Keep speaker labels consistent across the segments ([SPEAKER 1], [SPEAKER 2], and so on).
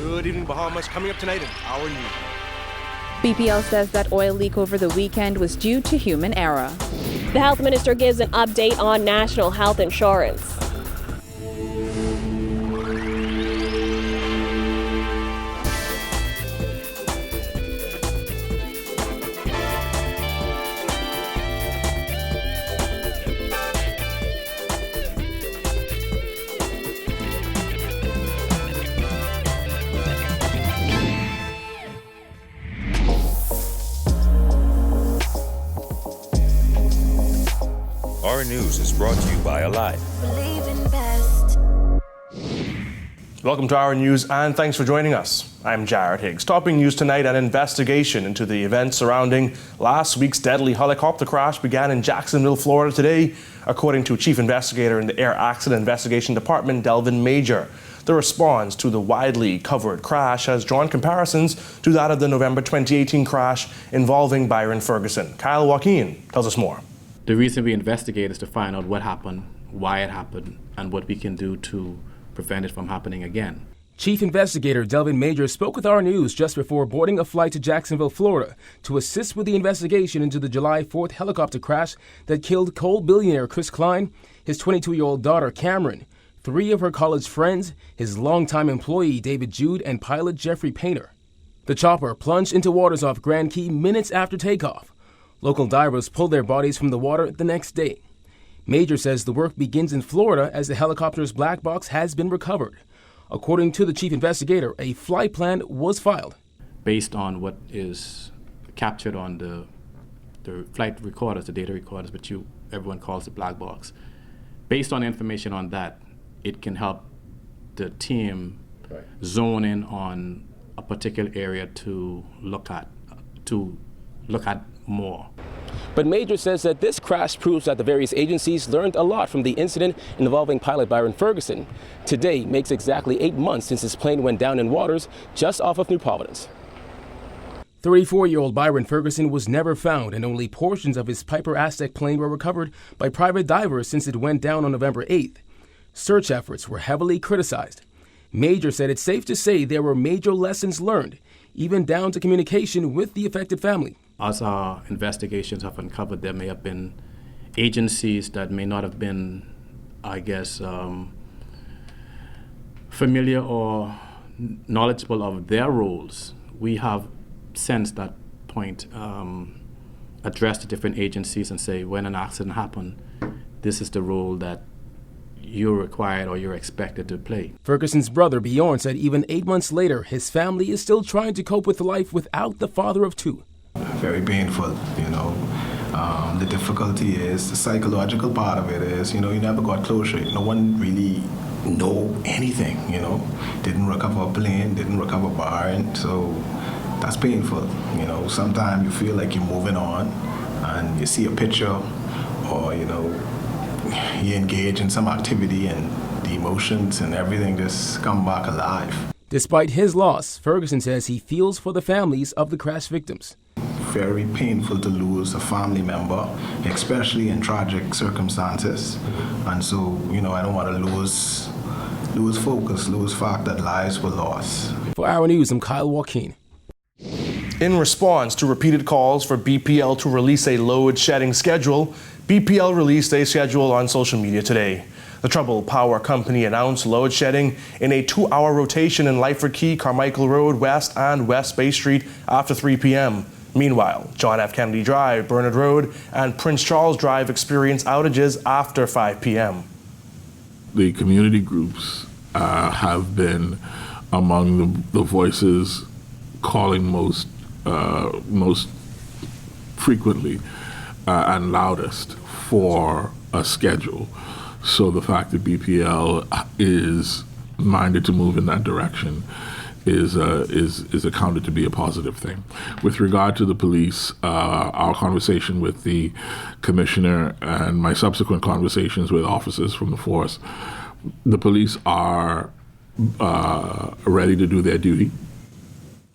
[SPEAKER 1] Good evening, Bahamas. Coming up tonight in Our News.
[SPEAKER 2] BPL says that oil leak over the weekend was due to human error.
[SPEAKER 3] The health minister gives an update on national health insurance.
[SPEAKER 4] Our News is brought to you by Alive.
[SPEAKER 1] Welcome to Our News, and thanks for joining us. I'm Jared Higgs. Topping news tonight, an investigation into the events surrounding last week's deadly helicopter crash began in Jacksonville, Florida today, according to Chief Investigator in the Air Accident Investigation Department, Delvin Major. The response to the widely covered crash has drawn comparisons to that of the November 2018 crash involving Byron Ferguson. Kyle Joaquin tells us more.
[SPEAKER 5] The reason we investigate is to find out what happened, why it happened, and what we can do to prevent it from happening again.
[SPEAKER 6] Chief Investigator Delvin Major spoke with Our News just before boarding a flight to Jacksonville, Florida, to assist with the investigation into the July 4th helicopter crash that killed coal billionaire Chris Klein, his 22-year-old daughter Cameron, 3 of her college friends, his longtime employee David Jude, and pilot Jeffrey Painter. The chopper plunged into waters off Grand Key minutes after takeoff. Local divers pulled their bodies from the water the next day. Major says the work begins in Florida as the helicopter's black box has been recovered. According to the chief investigator, a flight plan was filed.
[SPEAKER 5] Based on what is captured on the flight recorders, the data recorders, which everyone calls the black box, based on information on that, it can help the team zone in on a particular area to look at more.
[SPEAKER 6] But Major says that this crash proves that the various agencies learned a lot from the incident involving pilot Byron Ferguson. Today makes exactly 8 months since his plane went down in waters just off of New Providence. 34-year-old Byron Ferguson was never found, and only portions of his Piper Aztec plane were recovered by private divers since it went down on November 8th. Search efforts were heavily criticized. Major said it's safe to say there were major lessons learned, even down to communication with the affected family.
[SPEAKER 5] As our investigations have uncovered, there may have been agencies that may not have been, familiar or knowledgeable of their roles. We have, since that point, addressed the different agencies and say, when an accident happened, this is the role that you're required or you're expected to play.
[SPEAKER 6] Ferguson's brother, Bjorn, said even 8 months later, his family is still trying to cope with life without the father of 2.
[SPEAKER 7] Very painful, The difficulty is, the psychological part of it is, you never got closure. No one really know anything, Didn't recover a plane, didn't recover Byron, so that's painful. Sometimes you feel like you're moving on and you see a picture or, you engage in some activity and the emotions and everything just come back alive.
[SPEAKER 6] Despite his loss, Ferguson says he feels for the families of the crash victims.
[SPEAKER 7] Very painful to lose a family member, especially in tragic circumstances. And so, I don't want to lose focus, lose fact that lives were lost.
[SPEAKER 6] For Our News, I'm Kyle Joaquin.
[SPEAKER 1] In response to repeated calls for BPL to release a load shedding schedule, BPL released a schedule on social media today. The Troubled Power Company announced load shedding in a 2-hour rotation in Lyford Key, Carmichael Road West, and West Bay Street after 3 p.m. Meanwhile, John F. Kennedy Drive, Bernard Road, and Prince Charles Drive experienced outages after 5 p.m.
[SPEAKER 8] The community groups have been among the voices calling most frequently and loudest for a schedule. So the fact that BPL is minded to move in that direction is accounted to be a positive thing. With regard to the police, our conversation with the commissioner and my subsequent conversations with officers from the force, the police are ready to do their duty.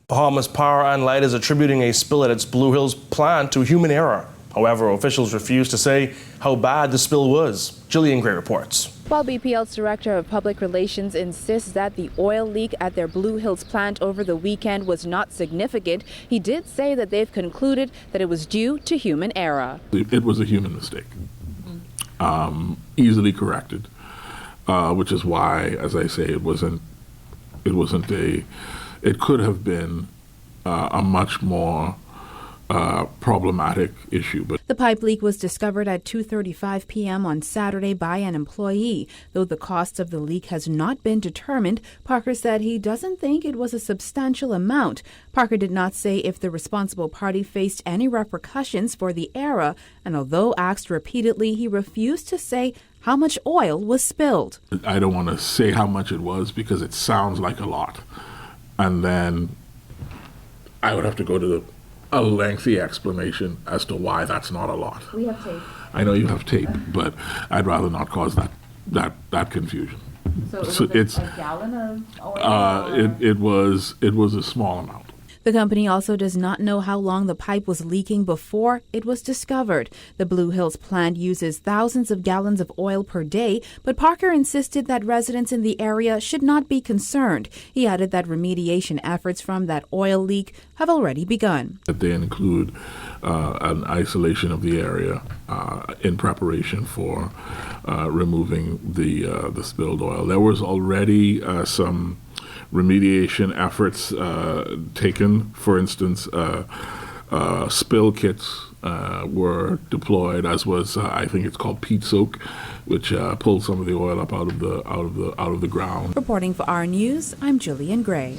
[SPEAKER 8] Bahamas
[SPEAKER 1] Power and Light is attributing a spill at its Blue Hills plant to human error. However, officials refused to say how bad the spill was. Jillian Gray reports.
[SPEAKER 2] While BPL's Director of Public Relations insists that the oil leak at their Blue Hills plant over the weekend was not significant, he did say that they've concluded that it was due to human error.
[SPEAKER 8] It was a human mistake, easily corrected, which is why, as I say, it could have been a much more problematic issue. But
[SPEAKER 9] the pipe leak was discovered at 2:35 p.m. on Saturday by an employee. Though the cost of the leak has not been determined, Parker said he doesn't think it was a substantial amount. Parker did not say if the responsible party faced any repercussions for the error, and although asked repeatedly, he refused to say how much oil was spilled.
[SPEAKER 8] I don't want to say how much it was because it sounds like a lot. And then I would have to go to a lengthy explanation as to why that's not a lot.
[SPEAKER 9] We have tape.
[SPEAKER 8] I know you have tape, but I'd rather not cause that confusion.
[SPEAKER 9] So it's a gallon of oil?
[SPEAKER 8] It was a small amount.
[SPEAKER 9] The company also does not know how long the pipe was leaking before it was discovered. The Blue Hills plant uses thousands of gallons of oil per day, but Parker insisted that residents in the area should not be concerned. He added that remediation efforts from that oil leak have already begun.
[SPEAKER 8] They include an isolation of the area in preparation for removing the spilled oil. There was already some remediation efforts taken. For instance, spill kits were deployed, as was I think it's called peat soak, which pulled some of the oil up out of the ground.
[SPEAKER 9] Reporting for our news, I'm Jillian Gray.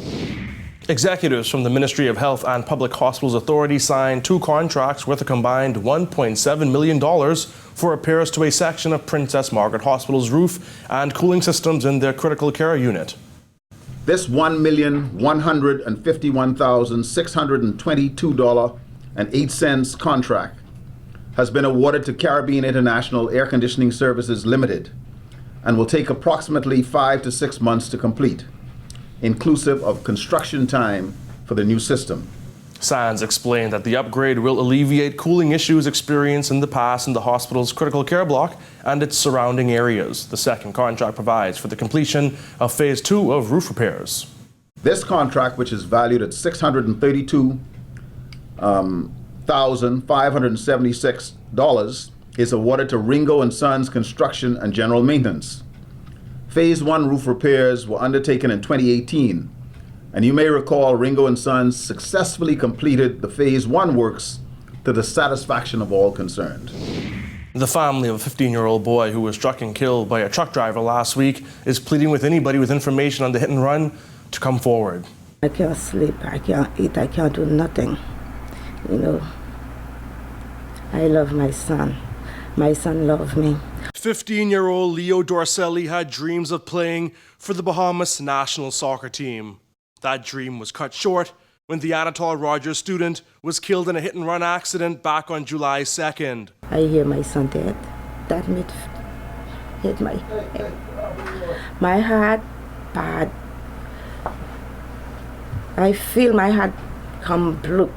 [SPEAKER 1] Executives from the Ministry of Health and Public Hospitals Authority signed 2 contracts worth a combined $1.7 million for repairs to a section of Princess Margaret Hospital's roof and cooling systems in their critical care unit.
[SPEAKER 10] This $1,151,622.08 contract has been awarded to Caribbean International Air Conditioning Services Limited and will take approximately 5 to 6 months to complete, inclusive of construction time for the new system.
[SPEAKER 1] Sands explained that the upgrade will alleviate cooling issues experienced in the past in the hospital's critical care block and its surrounding areas. The second contract provides for the completion of Phase 2 of roof repairs.
[SPEAKER 10] This contract, which is valued at $632,576, is awarded to Ringo & Sons Construction and General Maintenance. Phase 1 roof repairs were undertaken in 2018. And you may recall Ringo & Sons successfully completed the Phase 1 works to the satisfaction of all concerned.
[SPEAKER 1] The family of a 15-year-old boy who was struck and killed by a truck driver last week is pleading with anybody with information on the hit and run to come forward.
[SPEAKER 11] I can't sleep, I can't eat, I can't do nothing. You know, I love my son. My son loves me.
[SPEAKER 1] 15-year-old Leo Dorselli had dreams of playing for the Bahamas national soccer team. That dream was cut short when the Anatole Rogers student was killed in a hit-and-run accident back on July 2nd.
[SPEAKER 11] I hear my son dead. That hit my head. My heart bad. I feel my heart come blue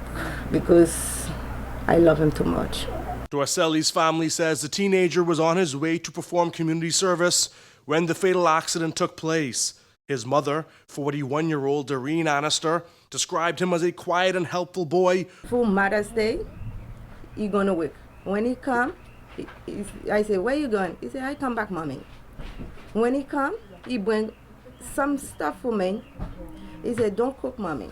[SPEAKER 11] because I love him too much.
[SPEAKER 1] Dorselli's family says the teenager was on his way to perform community service when the fatal accident took place. His mother, 41-year-old Doreen Annister, described him as a quiet and helpful boy.
[SPEAKER 11] For Mother's Day, he gonna work. When he come, I say, where you going? He say, I come back, mommy. When he come, he bring some stuff for me. He said, don't cook, mommy.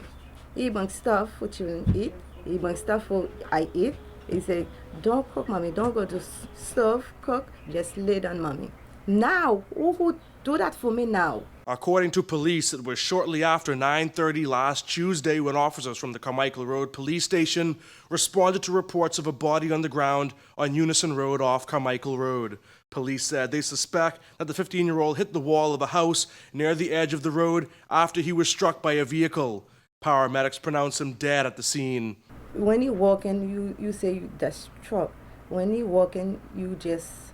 [SPEAKER 11] He bring stuff for children eat. He bring stuff for I eat. He said, don't cook, mommy. Don't go to stove, cook. Just lay down, mommy. Now, who do that for me now?
[SPEAKER 1] According to police, it was shortly after 9:30 last Tuesday when officers from the Carmichael Road Police Station responded to reports of a body on the ground on Unison Road off Carmichael Road. Police said they suspect that the 15-year-old hit the wall of a house near the edge of the road after he was struck by a vehicle. Paramedics pronounced him dead at the scene.
[SPEAKER 11] When you walk in, you say that's truck. When you walk in, you just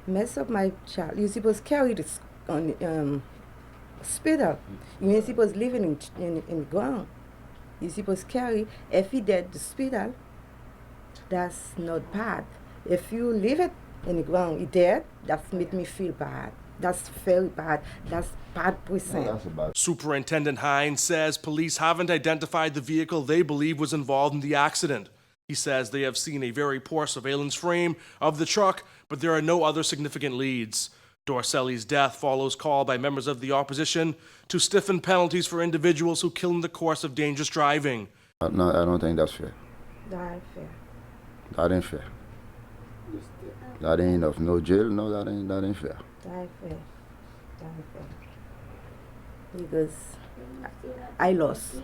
[SPEAKER 11] mess up my child. You're supposed to carry this on hospital. You ain't supposed to live in the ground. You're supposed to carry, if he dead, the hospital. that's not bad. If you leave it in the ground, it's dead, that make me feel bad. That's very bad. That's bad person.
[SPEAKER 1] Superintendent Hines says police haven't identified the vehicle they believe was involved in the accident. He says they have seen a very poor surveillance frame of the truck, but there are no other significant leads. Dorcelli's death follows call by members of the opposition to stiffen penalties for individuals who kill in the course of dangerous driving.
[SPEAKER 12] No, I don't think that's fair.
[SPEAKER 11] That ain't fair.
[SPEAKER 12] That ain't fair. That ain't enough. No jail. No, that ain't fair.
[SPEAKER 11] That ain't fair. That ain't fair. Because I lost.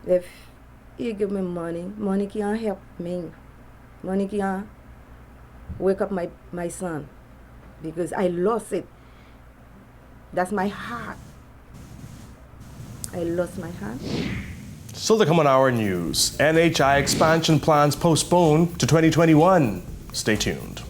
[SPEAKER 11] If you give me money, money can't help me. Money can't wake up my son. Because I lost it. That's my heart. I lost my heart.
[SPEAKER 1] Still to come on Our News, NHI expansion plans postponed to 2021. Stay tuned.